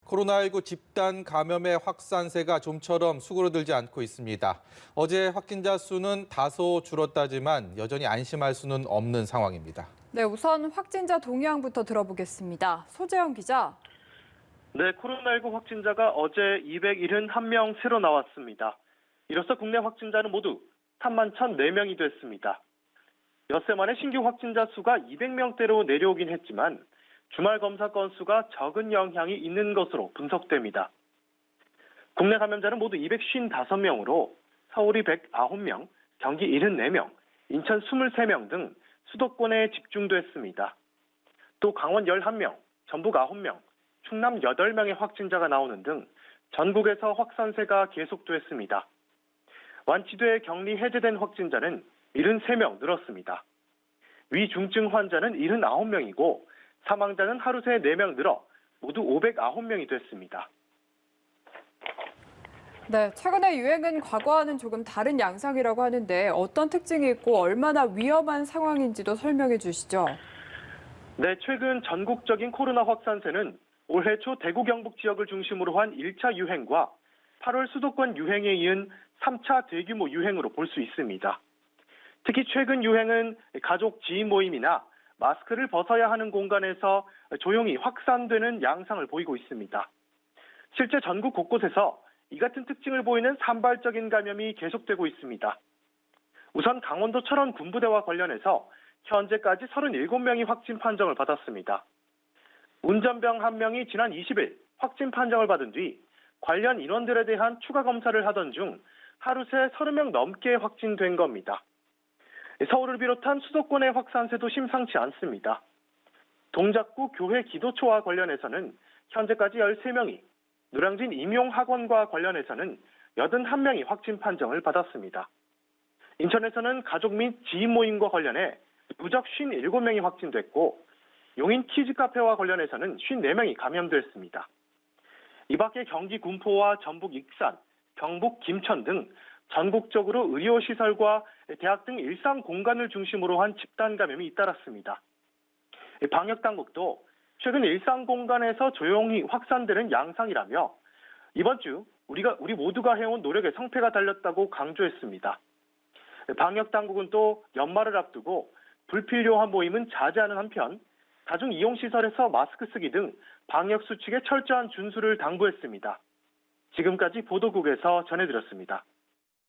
코로나19 집단 감염의 확산세가 좀처럼 수그러들지 않고 있습니다. 어제 확진자 수는 다소 줄었다지만 여전히 안심할 수는 없는 상황입니다. 네, 우선 확진자 동향부터 들어보겠습니다. 소재영 기자. 네, 코로나19 확진자가 어제 271명 새로 나왔습니다. 이로써 국내 확진자는 모두 31,004명이 됐습니다. 엿새 만에 신규 확진자 수가 200명대로 내려오긴 했지만 주말 검사 건수가 적은 영향이 있는 것으로 분석됩니다. 국내 감염자는 모두 255명으로 서울이 109명, 경기 74명, 인천 23명 등 수도권에 집중됐습니다. 또 강원 11명, 전북 9명, 충남 8명의 확진자가 나오는 등 전국에서 확산세가 계속됐습니다. 완치돼 격리 해제된 확진자는 73명 늘었습니다. 위중증 환자는 79명이고 사망자는 하루 새 4명 늘어 모두 509명이 됐습니다. 네, 최근의 유행은 과거와는 조금 다른 양상이라고 하는데 어떤 특징이 있고 얼마나 위험한 상황인지도 설명해 주시죠. 네, 최근 전국적인 코로나 확산세는 올해 초 대구 경북 지역을 중심으로 한 1차 유행과 8월 수도권 유행에 이은 3차 대규모 유행으로 볼 수 있습니다. 특히 최근 유행은 가족 지인 모임이나 마스크를 벗어야 하는 공간에서 조용히 확산되는 양상을 보이고 있습니다. 실제 전국 곳곳에서 이 같은 특징을 보이는 산발적인 감염이 계속되고 있습니다. 우선 강원도 철원 군부대와 관련해서 현재까지 37명이 확진 판정을 받았습니다. 운전병 1명이 지난 20일 확진 판정을 받은 뒤 관련 인원들에 대한 추가 검사를 하던 중 하루 새 30명 넘게 확진된 겁니다. 서울을 비롯한 수도권의 확산세도 심상치 않습니다. 동작구 교회 기도초와 관련해서는 현재까지 13명이, 노량진 임용학원과 관련해서는 81명이 확진 판정을 받았습니다. 인천에서는 가족 및 지인 모임과 관련해 누적 57명이 확진됐고 용인 키즈카페와 관련해서는 54명이 감염됐습니다. 이 밖에 경기 군포와 전북 익산, 경북 김천 등 전국적으로 의료시설과 대학 등 일상 공간을 중심으로 한 집단 감염이 잇따랐습니다. 방역당국도 최근 일상 공간에서 조용히 확산되는 양상이라며 이번 주 우리 모두가 해온 노력에 성패가 달렸다고 강조했습니다. 방역당국은 또 연말을 앞두고 불필요한 모임은 자제하는 한편 다중이용시설에서 마스크 쓰기 등 방역수칙의 철저한 준수를 당부했습니다. 지금까지 보도국에서 전해드렸습니다.